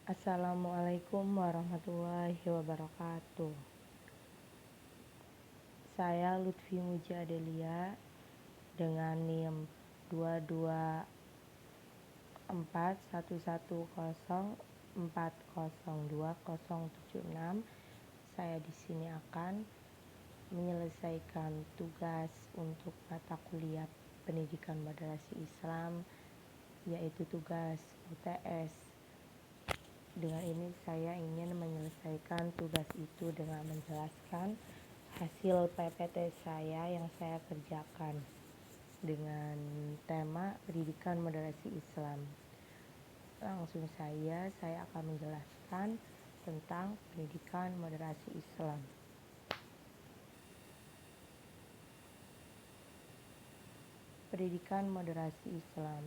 Assalamualaikum warahmatullahi wabarakatuh. Saya Lutfi Muji Adelia dengan NIM 2241104020076. Saya di sini akan menyelesaikan tugas untuk mata kuliah Pendidikan Moderasi Islam, yaitu tugas UTS. Dengan ini saya ingin menyelesaikan tugas itu dengan menjelaskan hasil PPT saya yang saya kerjakan dengan tema Pendidikan Moderasi Islam. Langsung saya akan menjelaskan tentang Pendidikan Moderasi Islam. Pendidikan Moderasi Islam.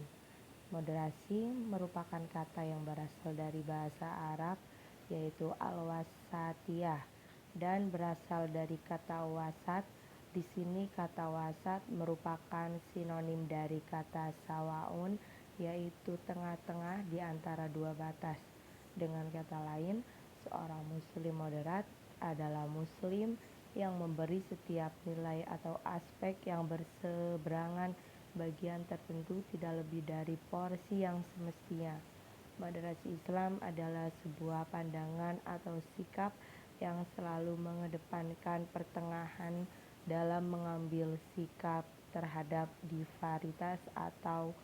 Moderasi merupakan kata yang berasal dari bahasa Arab, yaitu al-wasatiyah, dan berasal dari kata wasat. Di sini kata wasat merupakan sinonim dari kata sawaun, yaitu tengah-tengah di antara dua batas. Dengan kata lain, seorang muslim moderat adalah muslim yang memberi setiap nilai atau aspek yang berseberangan bagian tertentu tidak lebih dari porsi yang semestinya. Moderasi Islam adalah sebuah pandangan atau sikap yang selalu mengedepankan pertengahan dalam mengambil sikap terhadap disparitas atau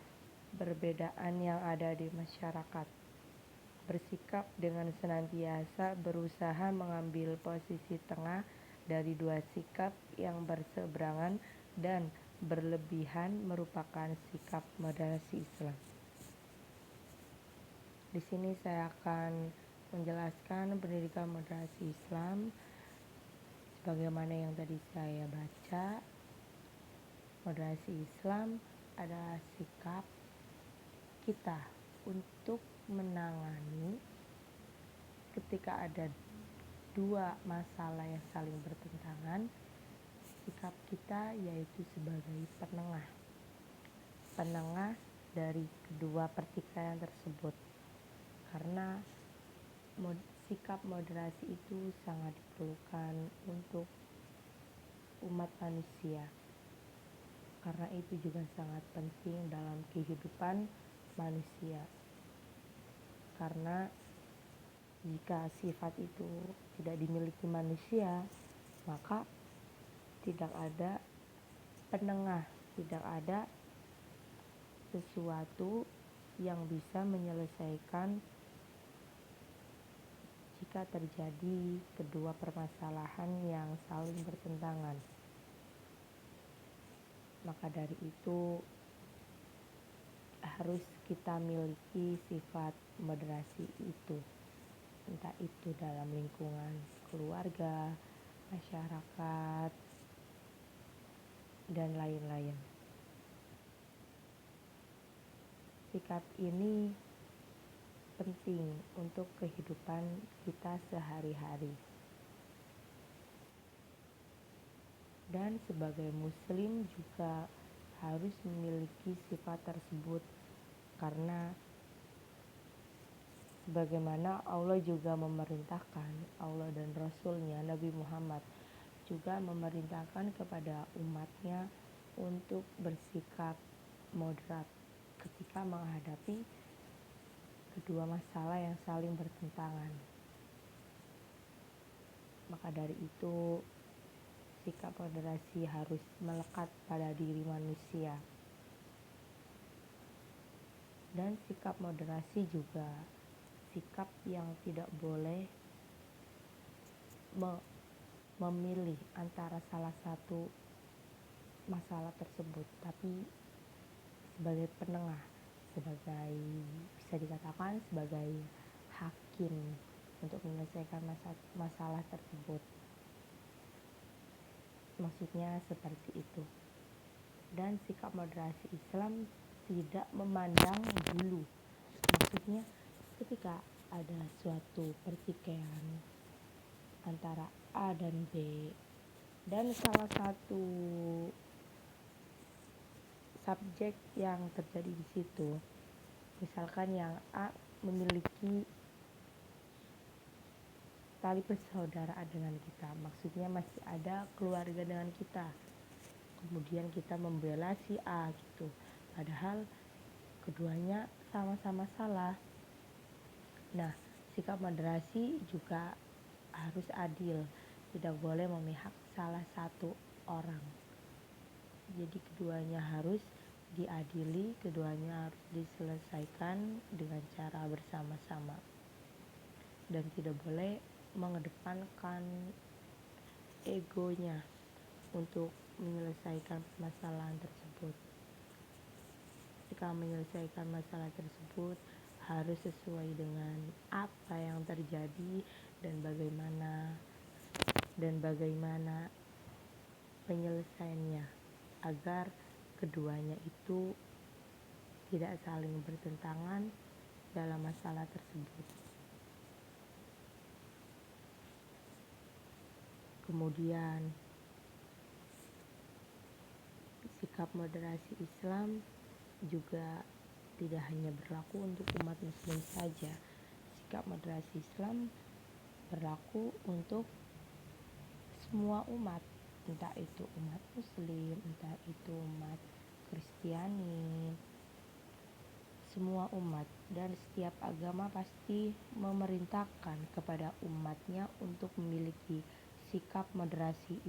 perbedaan yang ada di masyarakat. Bersikap dengan senantiasa berusaha mengambil posisi tengah dari dua sikap yang berseberangan dan berlebihan merupakan sikap moderasi Islam. Di sini saya akan menjelaskan pendidikan moderasi Islam sebagaimana yang tadi saya baca. Moderasi Islam adalah sikap kita untuk menangani ketika ada dua masalah yang saling bertentangan. Sikap kita yaitu sebagai penengah dari kedua pertikaian tersebut, karena sikap moderasi itu sangat diperlukan untuk umat manusia, karena itu juga sangat penting dalam kehidupan manusia. Karena jika sifat itu tidak dimiliki manusia, maka tidak ada penengah, tidak ada sesuatu yang bisa menyelesaikan jika terjadi kedua permasalahan yang saling bertentangan. Maka dari itu harus kita miliki sifat moderasi itu, entah itu dalam lingkungan keluarga, masyarakat, dan lain-lain. Sikap ini penting untuk kehidupan kita sehari-hari. Dan sebagai muslim juga harus memiliki sifat tersebut, karena sebagaimana Allah juga memerintahkan, Allah dan Rasulnya Nabi Muhammad juga memerintahkan kepada umatnya untuk bersikap moderat ketika menghadapi kedua masalah yang saling bertentangan. Maka dari itu sikap moderasi harus melekat pada diri manusia. Dan sikap moderasi juga sikap yang tidak boleh memilih antara salah satu masalah tersebut, tapi sebagai penengah, sebagai bisa dikatakan sebagai hakim untuk menyelesaikan masalah tersebut. Maksudnya seperti itu. Dan sikap moderasi Islam tidak memandang bulu. Maksudnya ketika ada suatu pertikaian antara A dan B, dan salah satu subjek yang terjadi di situ, misalkan yang A memiliki tali persaudaraan dengan kita, maksudnya masih ada keluarga dengan kita. Kemudian kita membela si A gitu, padahal keduanya sama-sama salah. Nah, sikap moderasi juga harus adil, tidak boleh memihak salah satu orang. Jadi keduanya harus diadili, keduanya harus diselesaikan dengan cara bersama-sama, dan tidak boleh mengedepankan egonya untuk menyelesaikan permasalahan tersebut. Jika menyelesaikan masalah tersebut harus sesuai dengan apa yang terjadi dan bagaimana penyelesaiannya, agar keduanya itu tidak saling bertentangan dalam masalah tersebut. Kemudian sikap moderasi Islam juga tidak hanya berlaku untuk umat muslim saja. Sikap moderasi Islam berlaku untuk semua umat, entah itu umat muslim, entah itu umat Kristiani, semua umat. Dan setiap agama pasti memerintahkan kepada umatnya untuk memiliki sikap moderasi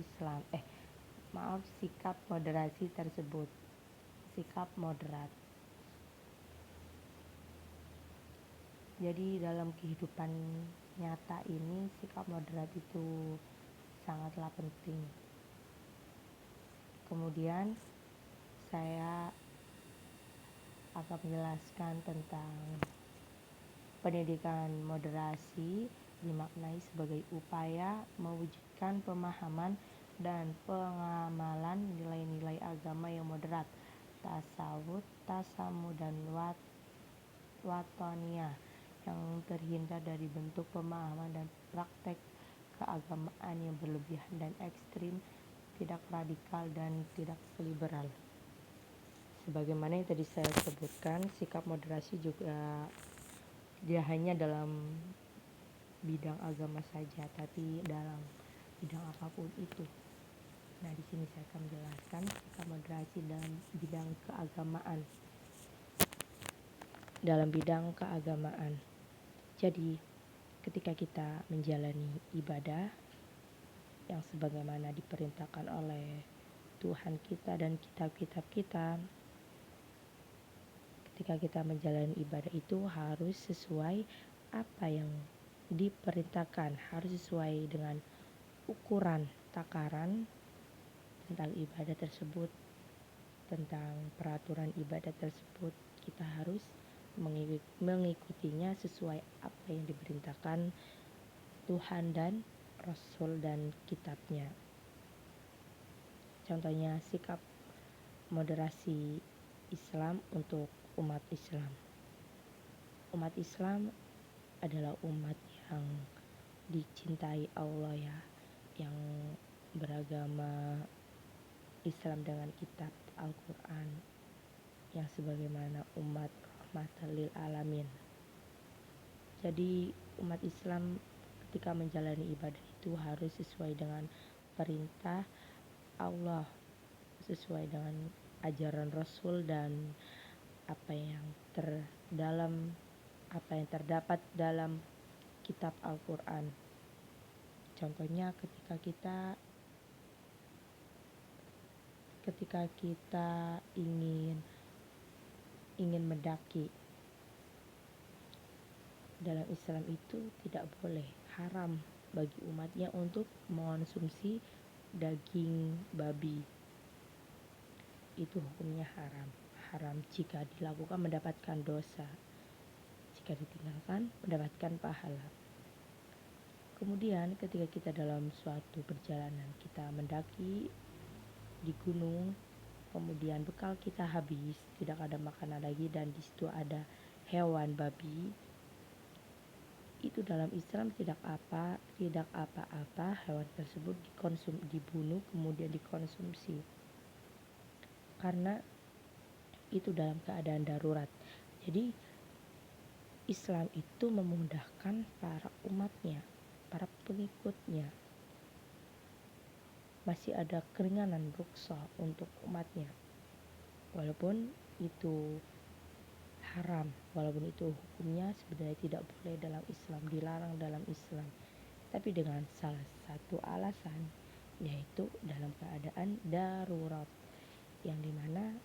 sikap moderasi tersebut, sikap moderat. Jadi dalam kehidupan nyata ini sikap moderat itu sangatlah penting. Kemudian saya akan menjelaskan tentang pendidikan moderasi dimaknai sebagai upaya mewujudkan pemahaman dan pengamalan nilai-nilai agama yang moderat, tasawuf, tasamu, dan watoniyah, yang terhindar dari bentuk pemahaman dan praktek keagamaan yang berlebihan dan ekstrim, tidak radikal dan tidak liberal. Sebagaimana yang tadi saya sebutkan, sikap moderasi juga tidak hanya dalam bidang agama saja, tapi dalam bidang apapun itu. Nah, di sini saya akan menjelaskan sikap moderasi dalam bidang keagamaan. Dalam bidang keagamaan. Jadi, ketika kita menjalani ibadah yang sebagaimana diperintahkan oleh Tuhan kita dan kitab-kitab kita, ketika kita menjalani ibadah itu harus sesuai apa yang diperintahkan, harus sesuai dengan ukuran takaran tentang ibadah tersebut, tentang peraturan ibadah tersebut. Kita harus mengikutinya sesuai apa yang diperintahkan Tuhan dan Rasul dan kitabnya. Contohnya sikap moderasi Islam untuk umat Islam. Umat Islam adalah umat yang dicintai Allah ya, yang beragama Islam dengan kitab Al-Quran, yang sebagaimana umat rahmatan lil alamin. Jadi umat Islam ketika menjalani ibadah itu harus sesuai dengan perintah Allah, sesuai dengan ajaran Rasul dan apa yang terdapat dalam kitab Al-Quran. Contohnya ketika kita ingin mendaki, dalam Islam itu tidak boleh, haram bagi umatnya untuk mengonsumsi daging babi. Itu hukumnya haram jika dilakukan mendapatkan dosa, jika ditinggalkan mendapatkan pahala. Kemudian ketika kita dalam suatu perjalanan, kita mendaki di gunung, kemudian bekal kita habis, tidak ada makanan lagi, dan di situ ada hewan babi. Itu dalam Islam tidak apa-apa, hewan tersebut dibunuh kemudian dikonsumsi, karena itu dalam keadaan darurat. Jadi Islam itu memudahkan para umatnya, para masih ada keringanan ruksa untuk umatnya, walaupun itu haram, walaupun itu hukumnya sebenarnya tidak boleh dalam Islam, dilarang dalam Islam, tapi dengan salah satu alasan, yaitu dalam keadaan darurat, yang dimana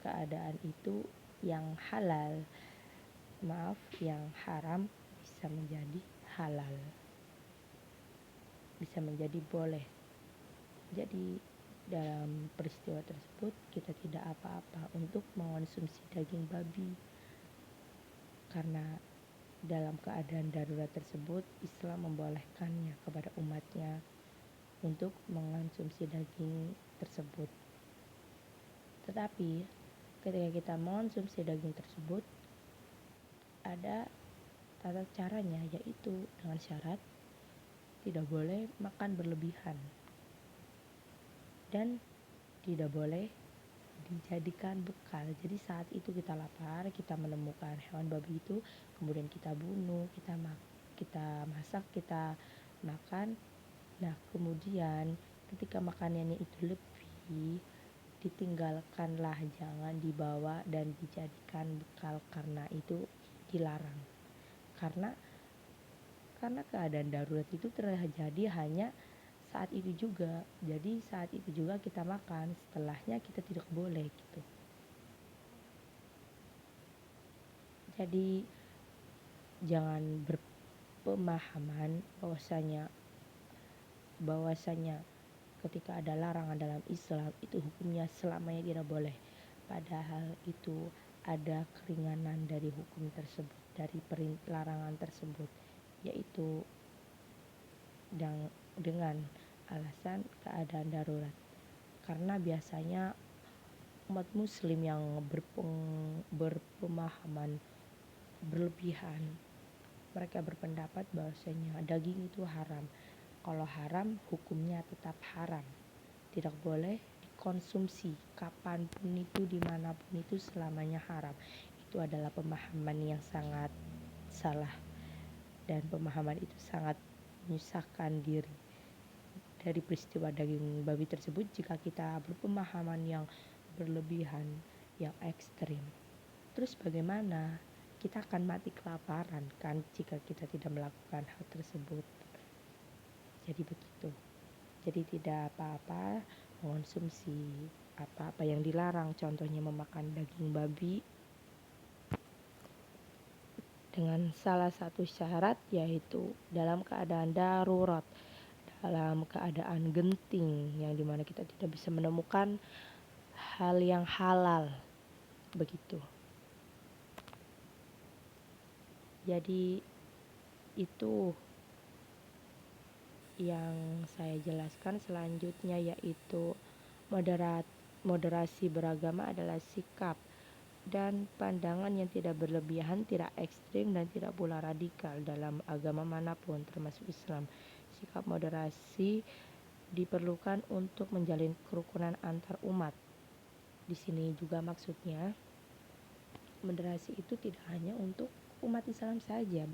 keadaan itu yang yang haram bisa menjadi halal, bisa menjadi boleh. Jadi dalam peristiwa tersebut kita tidak apa-apa untuk mengonsumsi daging babi, karena dalam keadaan darurat tersebut Islam membolehkannya kepada umatnya untuk mengonsumsi daging tersebut. Tetapi ketika kita mengonsumsi daging tersebut, ada tata caranya, yaitu dengan syarat tidak boleh makan berlebihan dan tidak boleh dijadikan bekal. Jadi saat itu kita lapar, kita menemukan hewan babi itu, kemudian kita bunuh, kita masak, kita makan. Nah, kemudian ketika makanannya itu lebih, ditinggalkanlah, jangan dibawa dan dijadikan bekal, karena itu dilarang. Karena keadaan darurat itu terjadi hanya saat itu juga. Jadi saat itu juga kita makan, setelahnya kita tidak boleh gitu. Jadi jangan berpemahaman bahwasanya ketika ada larangan dalam Islam itu hukumnya selamanya tidak boleh. Padahal itu ada keringanan dari hukum tersebut, dari larangan tersebut, yaitu dengan alasan keadaan darurat. Karena biasanya umat muslim yang berpemahaman berlebihan, mereka berpendapat bahwasanya daging itu haram. Kalau haram, hukumnya tetap haram, tidak boleh dikonsumsi kapanpun itu, dimanapun itu, selamanya haram. Itu adalah pemahaman yang sangat salah, dan pemahaman itu sangat menyusahkan diri dari peristiwa daging babi tersebut jika kita berpemahaman yang berlebihan, yang ekstrim. Terus bagaimana? Kita akan mati kelaparan kan jika kita tidak melakukan hal tersebut. Jadi begitu. Jadi tidak apa-apa mengonsumsi apa-apa yang dilarang, contohnya memakan daging babi, dengan salah satu syarat, yaitu dalam keadaan darurat, dalam keadaan genting, yang dimana kita tidak bisa menemukan hal yang halal, begitu. Jadi itu yang saya jelaskan. Selanjutnya yaitu moderasi beragama adalah sikap dan pandangan yang tidak berlebihan, tidak ekstrim, dan tidak pula radikal dalam agama manapun termasuk Islam. Sikap moderasi diperlukan untuk menjalin kerukunan antar umat. Di sini juga maksudnya moderasi itu tidak hanya untuk umat Islam saja,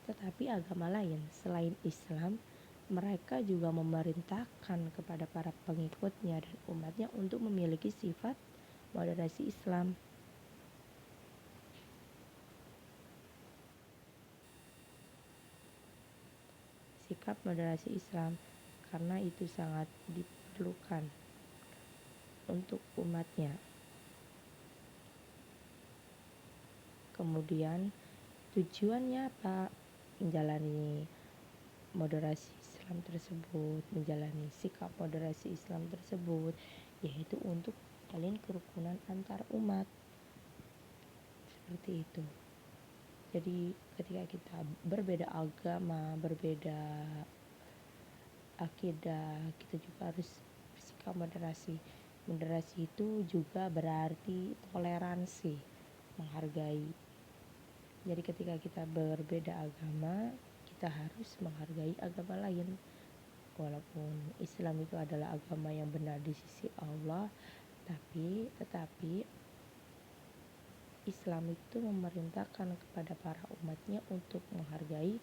tetapi agama lain selain Islam, mereka juga memerintahkan kepada para pengikutnya dan umatnya untuk memiliki sifat moderasi Islam. Sikap moderasi Islam, karena itu sangat diperlukan untuk umatnya. Kemudian tujuannya apa? Menjalani moderasi Islam tersebut, menjalani sikap moderasi Islam tersebut, yaitu untuk menjalin kerukunan antar umat. Seperti itu. Jadi ketika kita berbeda agama, berbeda akidah, kita juga harus bersikap moderasi. Moderasi itu juga berarti toleransi, menghargai. Jadi ketika kita berbeda agama, kita harus menghargai agama lain. Walaupun Islam itu adalah agama yang benar di sisi Allah, tetapi Islam itu memerintahkan kepada para umatnya untuk menghargai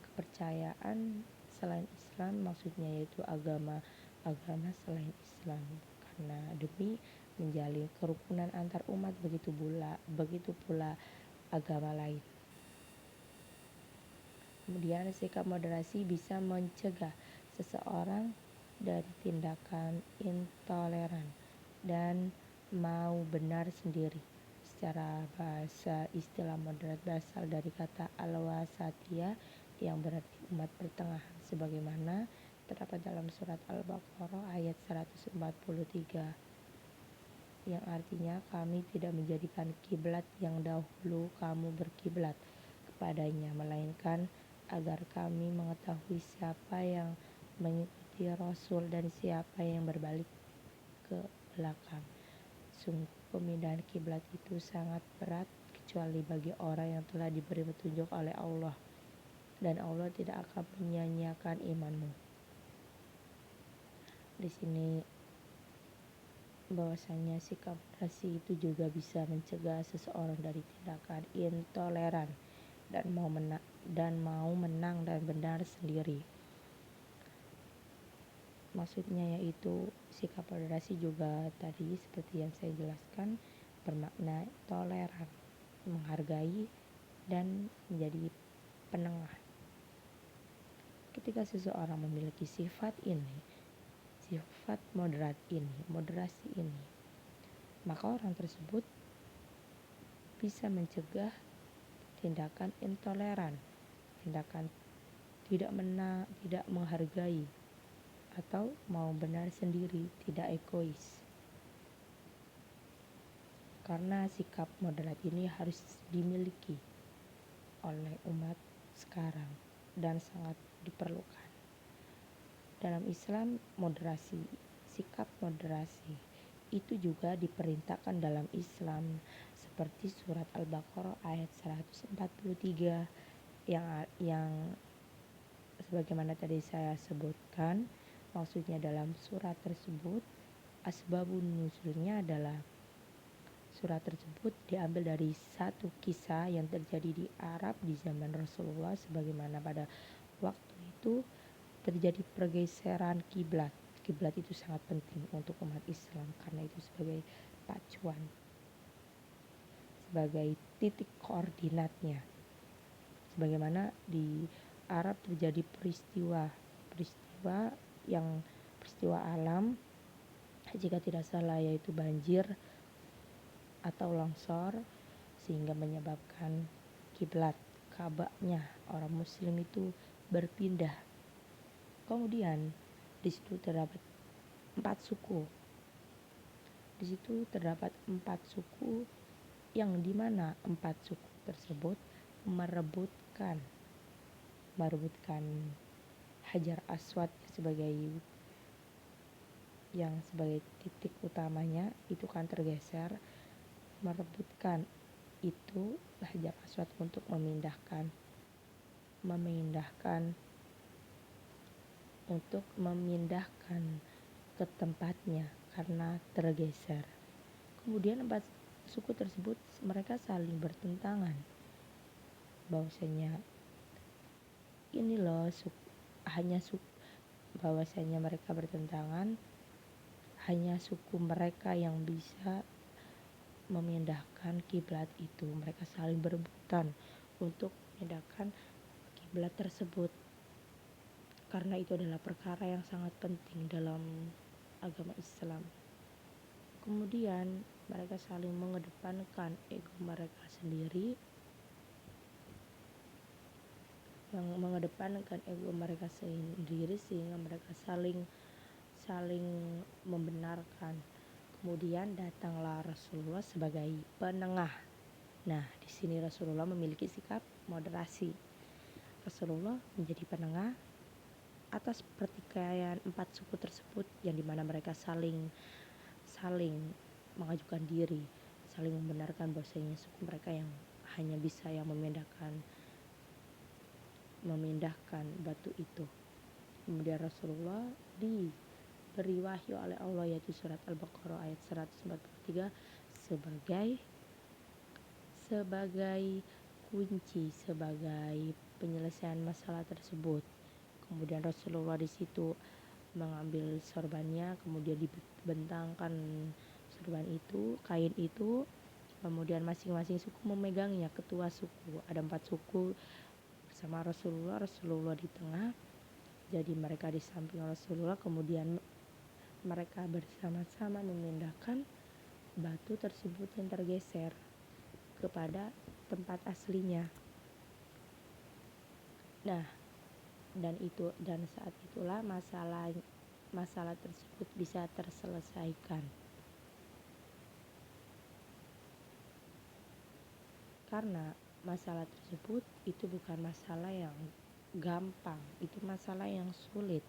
kepercayaan selain Islam, maksudnya yaitu agama agama selain Islam, karena demi menjalin kerukunan antar umat, begitu pula agama lain. Kemudian sikap moderasi bisa mencegah seseorang dari tindakan intoleran dan mau benar sendiri. Secara bahasa, istilah moderat berasal dari kata al-wasatiyah yang berarti umat pertengahan, sebagaimana terdapat dalam surat Al-Baqarah ayat 143, yang artinya kami tidak menjadikan kiblat yang dahulu kamu berkiblat kepadanya, melainkan agar kami mengetahui siapa yang mengikuti Rasul dan siapa yang berbalik ke belakang. Sungguh pemindahan kiblat itu sangat berat, kecuali bagi orang yang telah diberi petunjuk oleh Allah, dan Allah tidak akan menyia-nyiakan imanmu. Di sini bahwasanya sikap moderasi itu juga bisa mencegah seseorang dari tindakan intoleran dan mau menang dan benar sendiri. Maksudnya yaitu sikap moderasi juga tadi seperti yang saya jelaskan bermakna toleran, menghargai, dan menjadi penengah. Ketika seseorang memiliki sifat moderasi ini, maka orang tersebut bisa mencegah tindakan intoleran, tindakan tidak menghargai, atau mau benar sendiri, tidak egois. Karena sikap moderat ini harus dimiliki oleh umat sekarang dan sangat diperlukan. Dalam Islam, sikap moderasi itu juga diperintahkan dalam Islam, seperti surat Al-Baqarah ayat 143 yang sebagaimana tadi saya sebutkan. Maksudnya dalam surat tersebut, asbabun nuzulnya adalah surat tersebut diambil dari satu kisah yang terjadi di Arab di zaman Rasulullah, sebagaimana pada waktu itu terjadi pergeseran kiblat. Kiblat itu sangat penting untuk umat Islam karena itu sebagai pacuan, sebagai titik koordinatnya. Sebagaimana di Arab terjadi peristiwa alam, jika tidak salah, yaitu banjir atau longsor, sehingga menyebabkan kiblat Ka'bahnya orang muslim itu berpindah. Kemudian di situ terdapat 4 suku. Di situ terdapat 4 suku yang dimana 4 suku tersebut merebutkan Hajar Aswad sebagai titik utamanya, itu kan tergeser, merebutkan itu Hajar Aswad untuk memindahkan ke tempatnya karena tergeser. Kemudian 4 suku tersebut mereka saling bertentangan, bahwasanya ini loh bahwasanya mereka bertentangan, hanya suku mereka yang bisa memindahkan kiblat itu. Mereka saling berebutan untuk memindahkan kiblat tersebut, karena itu adalah perkara yang sangat penting dalam agama Islam. Kemudian mereka saling mengedepankan ego mereka sendiri, sehingga mereka saling membenarkan. Kemudian datanglah Rasulullah sebagai penengah. Nah, di sini Rasulullah memiliki sikap moderasi. Rasulullah menjadi penengah atas pertikaian 4 suku tersebut, yang dimana mereka saling mengajukan diri, saling membenarkan bahwasanya suku mereka yang hanya bisa yang memindahkan batu itu. Kemudian Rasulullah diberi wahyu oleh Allah, yaitu surat Al-Baqarah ayat 143 sebagai kunci, sebagai penyelesaian masalah tersebut. Kemudian Rasulullah di situ mengambil sorbannya, kemudian dibentangkan sorban itu, kain itu, kemudian masing-masing suku memegangnya. Ketua suku, ada 4 suku bersama Rasulullah di tengah, jadi mereka di samping Rasulullah, kemudian mereka bersama-sama memindahkan batu tersebut yang tergeser kepada tempat aslinya. Nah, dan saat itulah masalah tersebut bisa terselesaikan. Karena masalah tersebut itu bukan masalah yang gampang, itu masalah yang sulit.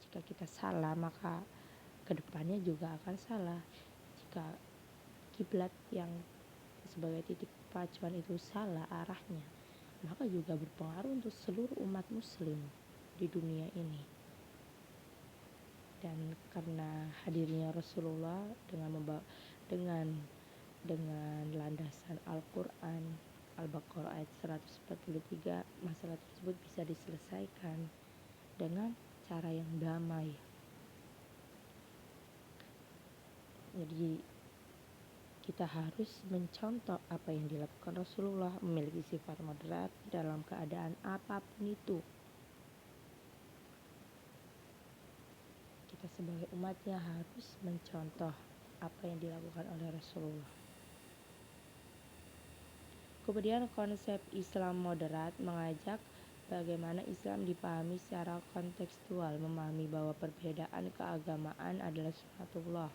Jika kita salah, maka kedepannya juga akan salah. Jika kiblat yang sebagai titik pacuan itu salah arahnya, maka juga berpengaruh untuk seluruh umat muslim di dunia ini. Dan karena hadirnya Rasulullah dengan landasan Al-Quran, Al-Baqarah ayat 143, masalah tersebut bisa diselesaikan dengan cara yang damai. Jadi kita harus mencontoh apa yang dilakukan Rasulullah, memiliki sifat moderat dalam keadaan apapun itu. Kita sebagai umatnya harus mencontoh apa yang dilakukan oleh Rasulullah. Kemudian konsep Islam moderat mengajak bagaimana Islam dipahami secara kontekstual, memahami bahwa perbedaan keagamaan adalah sunatullah.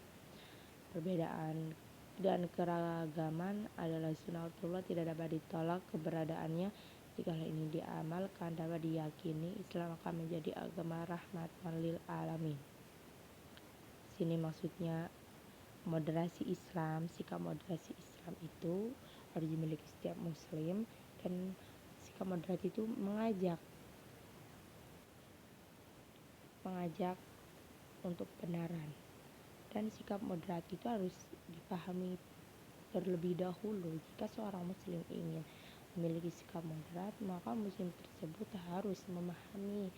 Perbedaan dan keragaman adalah sunatullah, tidak dapat ditolak keberadaannya. Jika hal ini diamalkan, dapat diyakini Islam akan menjadi agama rahmatan lil alamin. Sini maksudnya moderasi Islam, sikap moderasi Islam itu harus dimiliki setiap muslim, dan sikap moderat itu mengajak untuk kebenaran. Dan sikap moderat itu harus dipahami terlebih dahulu. Jika seorang muslim ingin memiliki sikap moderat, maka muslim tersebut harus memahami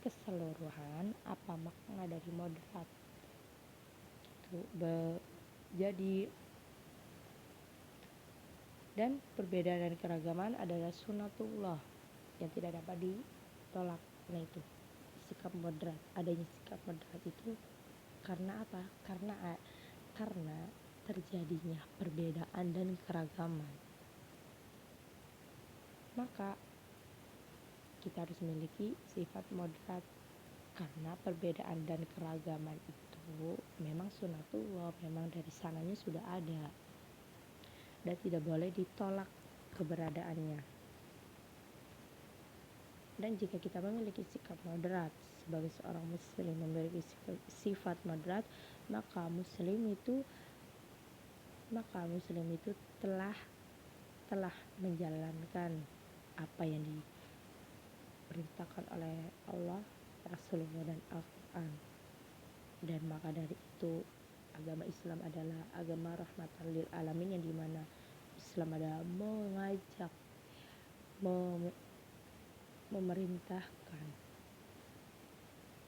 keseluruhan apa makna dari moderat. Jadi dan perbedaan dan keragaman adalah sunatullah yang tidak dapat ditolak. Nah, itu sikap moderat. Adanya sikap moderat itu karena apa? Karena terjadinya perbedaan dan keragaman. Maka kita harus memiliki sifat moderat, karena perbedaan dan keragaman itu memang sunatullah, memang dari sananya sudah ada dan tidak boleh ditolak keberadaannya. Dan jika kita memiliki sikap moderat sebagai seorang muslim, memiliki sifat moderat, maka muslim itu telah menjalankan apa yang diperintahkan oleh Allah, Rasulullah, dan Al-Quran. Dan maka dari itu agama Islam adalah agama rahmatan lil alamin, yang dimana Islam adalah mengajak, memerintahkan,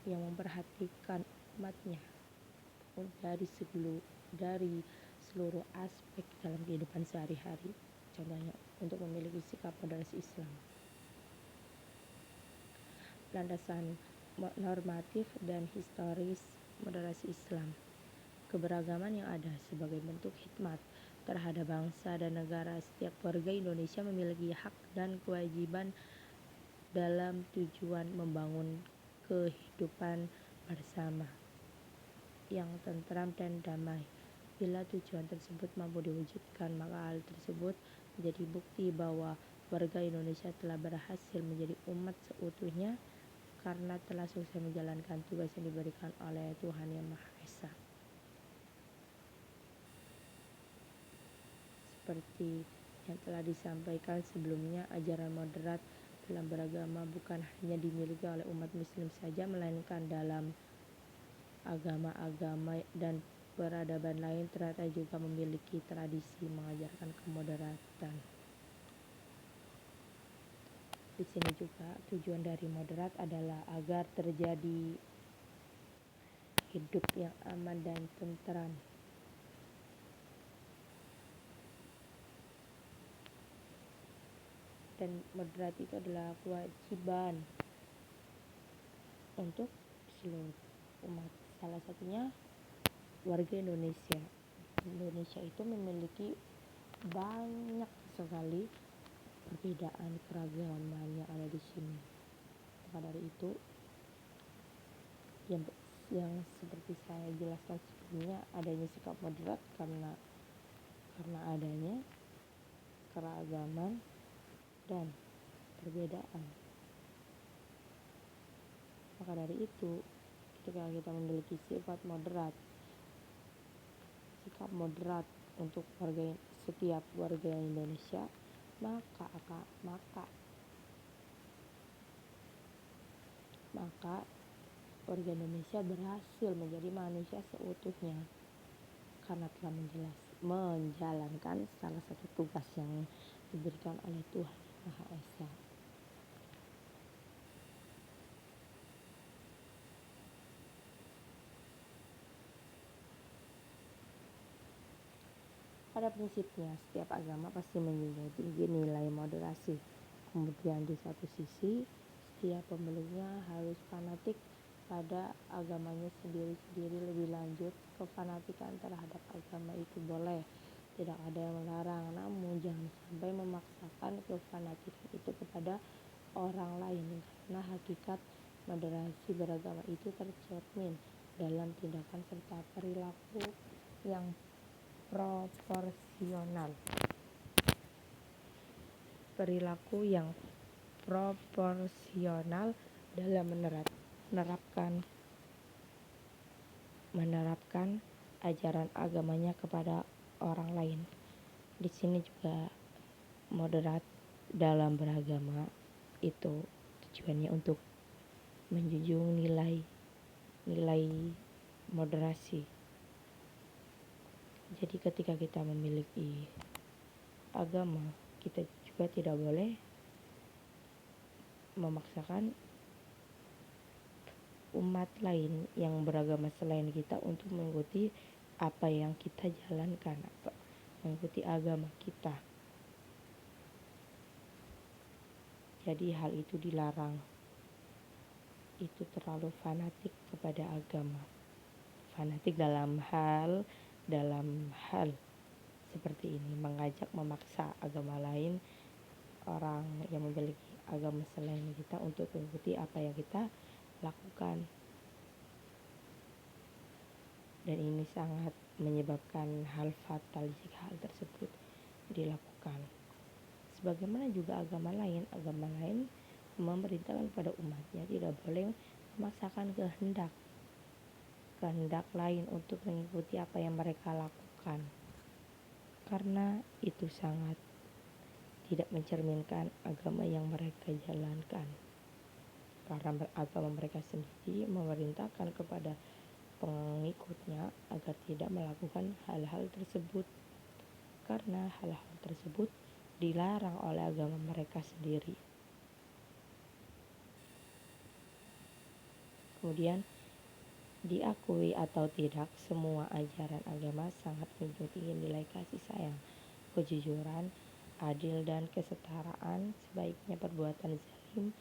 yang memperhatikan umatnya dari seluruh aspek dalam kehidupan sehari-hari. Contohnya untuk memiliki sikap moderasi Islam. Landasan normatif dan historis moderasi Islam. Keberagaman yang ada sebagai bentuk khidmat terhadap bangsa dan negara. Setiap warga Indonesia memiliki hak dan kewajiban dalam tujuan membangun kehidupan bersama yang tentram dan damai. Bila tujuan tersebut mampu diwujudkan, maka hal tersebut menjadi bukti bahwa warga Indonesia telah berhasil menjadi umat seutuhnya karena telah sukses menjalankan tugas yang diberikan oleh Tuhan Yang Maha Esa. Seperti yang telah disampaikan sebelumnya, ajaran moderat dalam beragama bukan hanya dimiliki oleh umat muslim saja, melainkan dalam agama-agama dan peradaban lain ternyata juga memiliki tradisi mengajarkan kemoderatan. Di sini juga tujuan dari moderat adalah agar terjadi hidup yang aman dan tentram. Dan moderat itu adalah kewajiban untuk seluruh umat. Salah satunya warga Indonesia. Indonesia itu memiliki banyak sekali perbedaan keragaman yang ada di sini. Maka dari itu yang seperti saya jelaskan sebelumnya, adanya sikap moderat karena adanya keragaman dan perbedaan. Maka dari itu, ketika kita memiliki sikap moderat untuk setiap warga Indonesia, maka warga Indonesia berhasil menjadi manusia seutuhnya karena telah menjalankan salah satu tugas yang diberikan oleh Tuhan Yang Maha Esa. Pada prinsipnya, setiap agama pasti menjunjung tinggi nilai moderasi. Kemudian di satu sisi, setiap pemeluknya harus fanatik pada agamanya sendiri-sendiri. Lebih lanjut, kefanatikan terhadap agama itu boleh, tidak ada yang melarang, namun jangan sampai memaksakan kefanatikan itu kepada orang lain, karena hakikat moderasi beragama itu tercermin dalam tindakan serta perilaku yang proporsional dalam menerapkan ajaran agamanya kepada orang lain. Di sini juga moderat dalam beragama itu tujuannya untuk menjunjung nilai moderasi. Jadi ketika kita memiliki agama, kita juga tidak boleh memaksakan umat lain yang beragama selain kita untuk mengikuti apa yang kita jalankan, mengikuti agama kita. Jadi hal itu dilarang. Itu terlalu fanatik kepada agama. Fanatik dalam hal seperti ini, mengajak memaksa agama lain, orang yang memiliki agama selain kita untuk mengikuti apa yang kita lakukan. Dan ini sangat menyebabkan hal fatal jika hal tersebut dilakukan. Sebagaimana juga agama lain memerintahkan kepada umatnya tidak boleh memaksakan kehendak lain untuk mengikuti apa yang mereka lakukan, karena itu sangat tidak mencerminkan agama yang mereka jalankan. Karena agama mereka sendiri memerintahkan kepada pengikutnya agar tidak melakukan hal-hal tersebut, karena hal-hal tersebut dilarang oleh agama mereka sendiri. Kemudian, diakui atau tidak, semua ajaran agama sangat menjunjung tinggi nilai kasih sayang, kejujuran, adil, dan kesetaraan. Sebaiknya perbuatan zalim,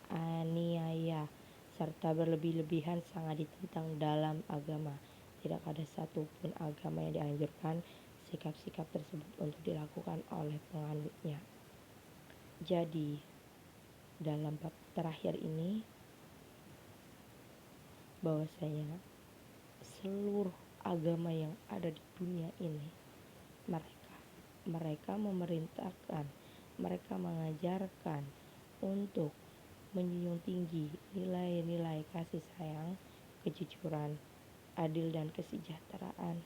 aniaya, serta berlebih-lebihan sangat ditentang dalam agama. Tidak ada satupun agama yang dianjurkan sikap-sikap tersebut untuk dilakukan oleh penganutnya. Jadi, dalam bab terakhir ini, bahwasanya seluruh agama yang ada di dunia ini, mereka memerintahkan, mereka mengajarkan untuk menjunjung tinggi nilai-nilai kasih sayang, kejujuran, adil, dan kesejahteraan.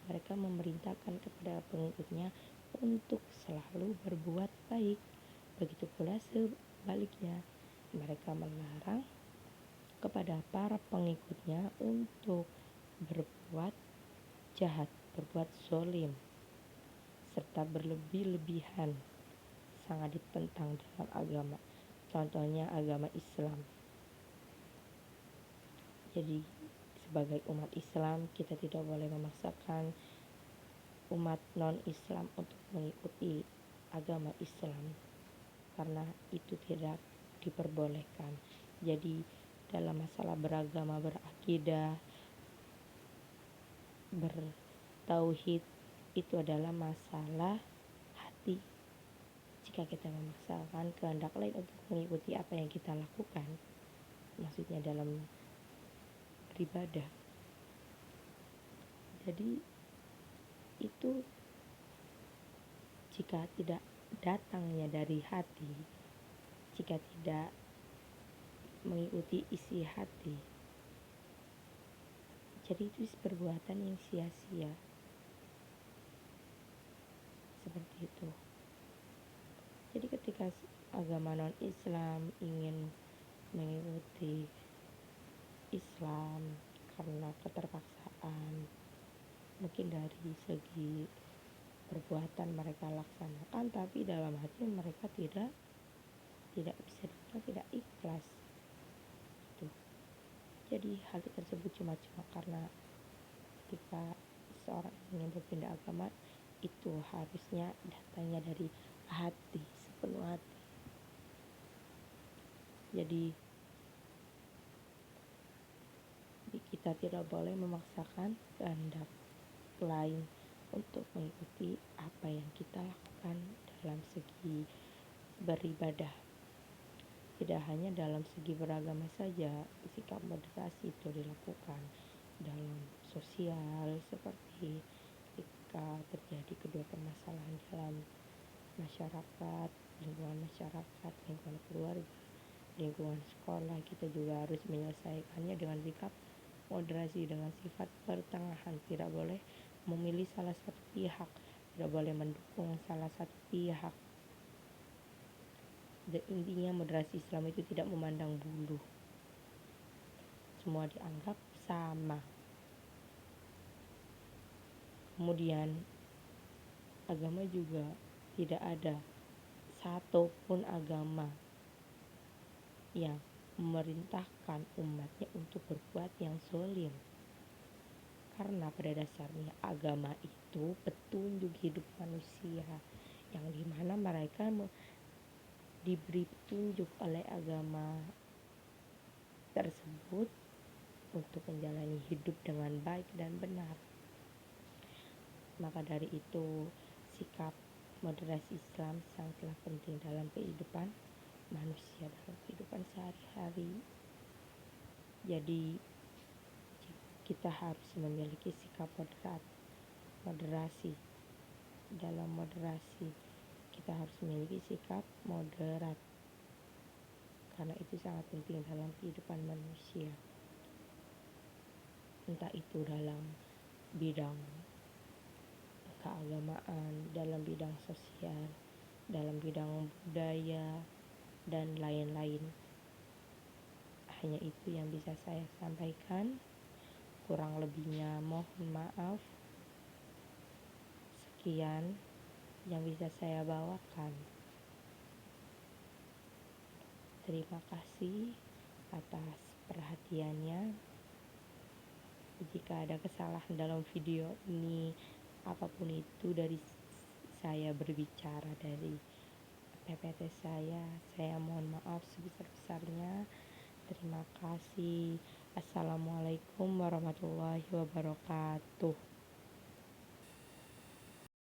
Mereka memerintahkan kepada pengikutnya untuk selalu berbuat baik. Begitu pula sebaliknya, mereka melarang kepada para pengikutnya untuk berbuat jahat, berbuat zalim, serta berlebih-lebihan, sangat ditentang dalam agama. Contohnya agama Islam. Jadi sebagai umat Islam, kita tidak boleh memaksakan umat non-Islam untuk mengikuti agama Islam, karena itu tidak diperbolehkan. Jadi dalam masalah beragama, berakidah, bertauhid, itu adalah masalah hati. Jika kita memaksakan kehendak lain untuk mengikuti apa yang kita lakukan, maksudnya dalam beribadah, jadi itu jika tidak datangnya dari hati, jika tidak mengikuti isi hati, jadi itu perbuatan yang sia-sia. Seperti itu. Jadi ketika agama non-Islam ingin mengikuti Islam karena keterpaksaan, mungkin dari segi perbuatan mereka laksanakan, tapi dalam hati mereka tidak bisa dibilang tidak ikhlas. Tuh. Jadi hal tersebut cuma karena ketika seorang ingin berpindah agama, itu harusnya datangnya dari hati, sepenuh hati. Jadi kita tidak boleh memaksakan kehendak lain untuk mengikuti apa yang kita lakukan dalam segi beribadah. Tidak hanya dalam segi beragama saja, sikap moderasi itu dilakukan dalam sosial, seperti ketika terjadi kedua permasalahan dalam masyarakat, lingkungan keluarga, lingkungan sekolah, kita juga harus menyelesaikannya dengan sikap moderasi, dengan sifat pertengahan. Tidak boleh memilih salah satu pihak, tidak boleh mendukung salah satu pihak. Dan intinya moderasi Islam itu tidak memandang bulu, semua dianggap sama. Kemudian agama juga tidak ada satupun agama yang memerintahkan umatnya untuk berbuat yang zalim, karena pada dasarnya agama itu petunjuk hidup manusia, yang dimana mereka diberi petunjuk oleh agama tersebut untuk menjalani hidup dengan baik dan benar. Maka dari itu, sikap moderasi Islam sangatlah penting dalam kehidupan manusia, dalam kehidupan sehari-hari. Jadi kita harus memiliki sikap moderasi. Dalam moderasi kita harus memiliki sikap moderat, karena itu sangat penting dalam kehidupan manusia, entah itu dalam bidang keagamaan, dalam bidang sosial, dalam bidang budaya, dan lain-lain. Hanya itu yang bisa saya sampaikan, kurang lebihnya mohon maaf. Sekian yang bisa saya bawakan. Terima kasih atas perhatiannya. Jika ada kesalahan dalam video ini, apapun itu dari saya berbicara dari PPT saya mohon maaf sebesar-besarnya. Terima kasih. Assalamualaikum warahmatullahi wabarakatuh.